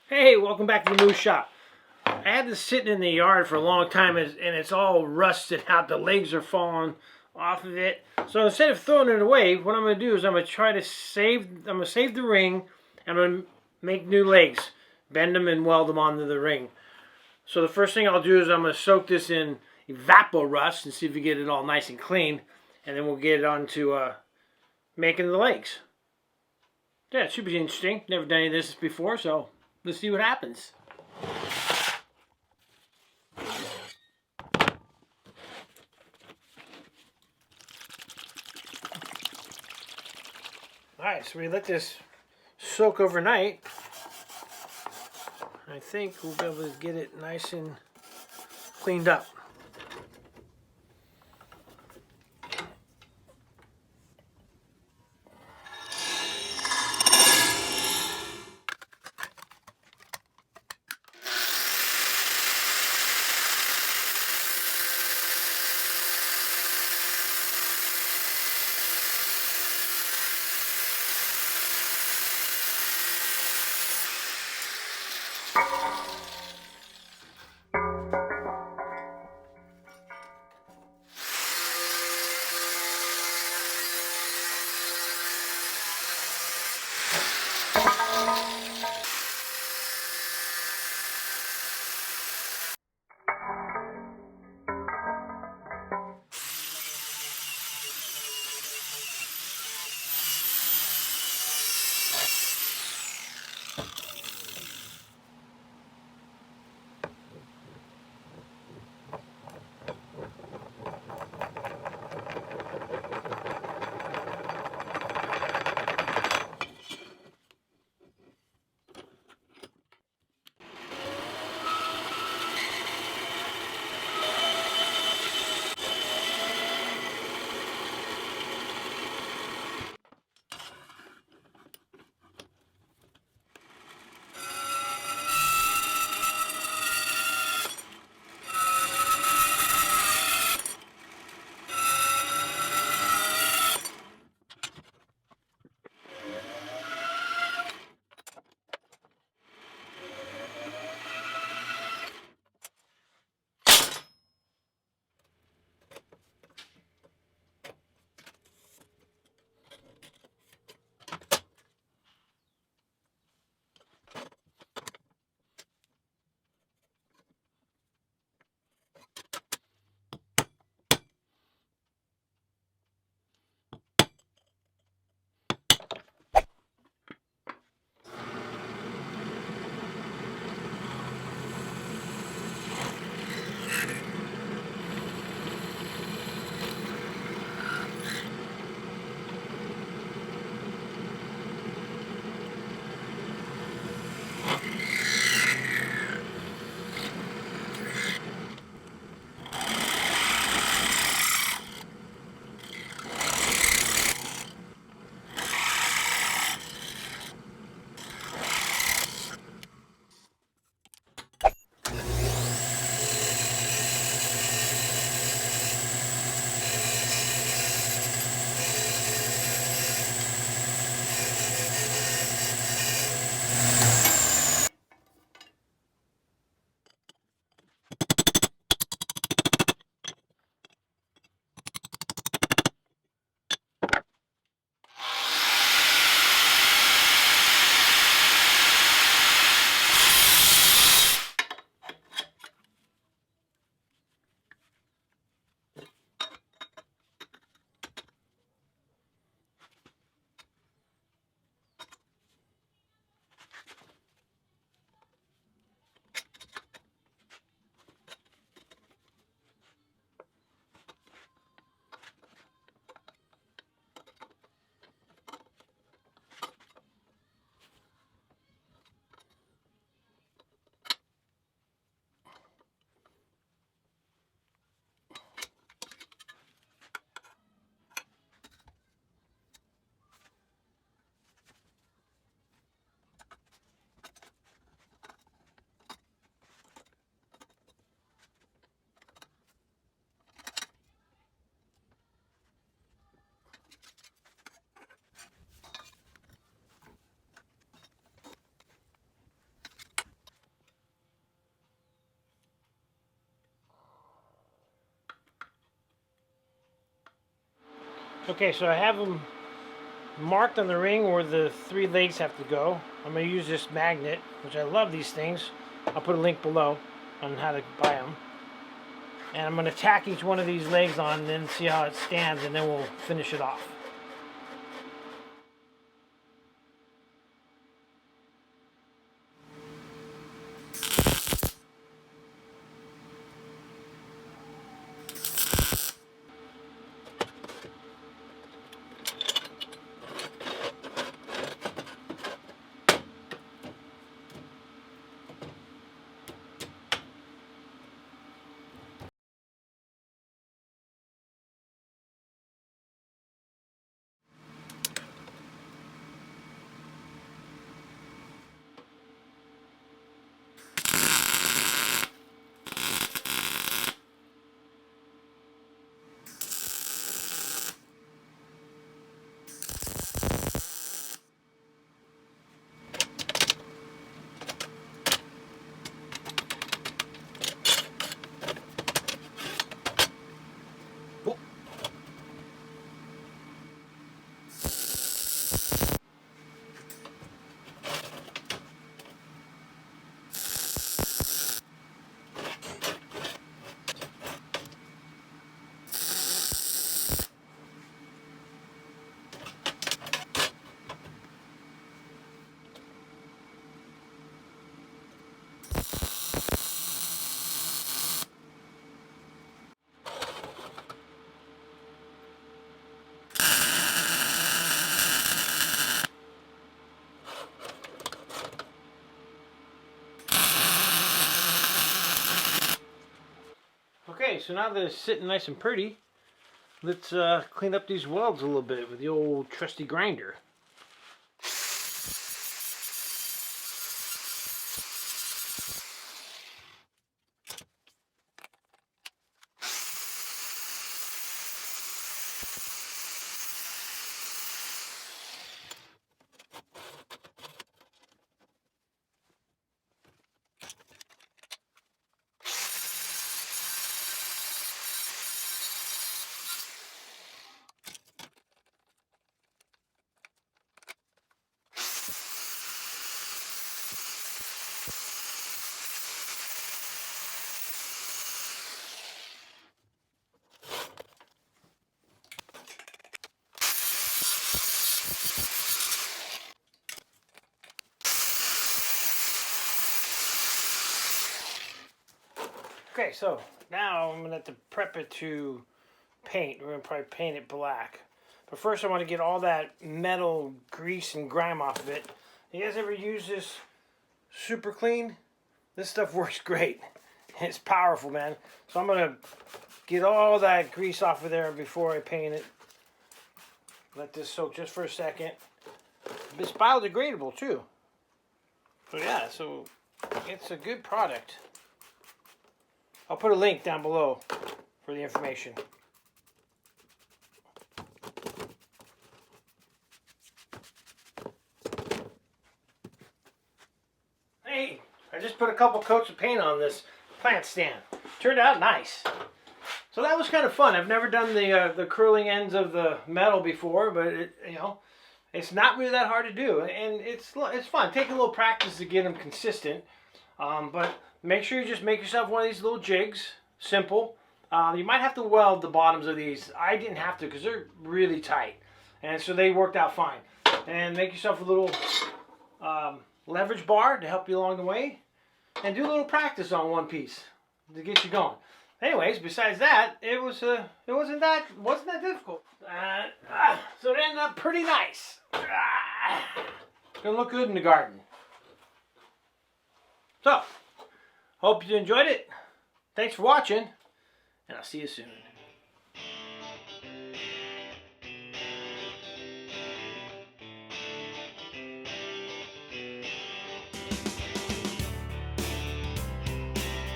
Hey, welcome back to the Moose Shop. I had this sitting in the yard for a long time and it's all rusted out. The legs are falling off of it. So instead of throwing it away, what I'm going to do is I'm going to save the ring and I'm going to make new legs. Bend them and weld them onto the ring. So the first thing I'll do is I'm going to soak this in evapo-rust and see if we get it all nice and clean. And then we'll get it on to making the legs. Yeah, it should be interesting. Never done any of this before, so let's see what happens. Alright, so we let this soak overnight. I think we'll be able to get it nice and cleaned up. Okay, so I have them marked on the ring where the 3 legs have to go. I'm going to use this magnet, which I love these things. I'll put a link below on how to buy them. And I'm going to tack each one of these legs on and then see how it stands, and then we'll finish it off. Okay, so now that it's sitting nice and pretty, let's clean up these welds a little bit with the old trusty grinder. Okay, so now I'm going to have to prep it to paint. We're going to probably paint it black. But first I want to get all that metal grease and grime off of it. You guys ever use this super clean? This stuff works great. It's powerful, man. So I'm going to get all that grease off of there before I paint it. Let this soak just for a second. It's biodegradable too. So yeah, so it's a good product. I'll put a link down below for the information. Hey, I just put a couple coats of paint on this plant stand. Turned out nice. So that was kind of fun. I've never done the curling ends of the metal before, but it's not really that hard to do, and it's fun. Take a little practice to get them consistent, but make sure you just make yourself one of these little jigs. Simple. You might have to weld the bottoms of these. I didn't have to because they're really tight, and so they worked out fine. And make yourself a little leverage bar to help you along the way, and do a little practice on one piece to get you going. Anyways, besides that, it wasn't that difficult. So it ended up pretty nice. Gonna look good in the garden. So, hope you enjoyed it. Thanks for watching, and I'll see you soon.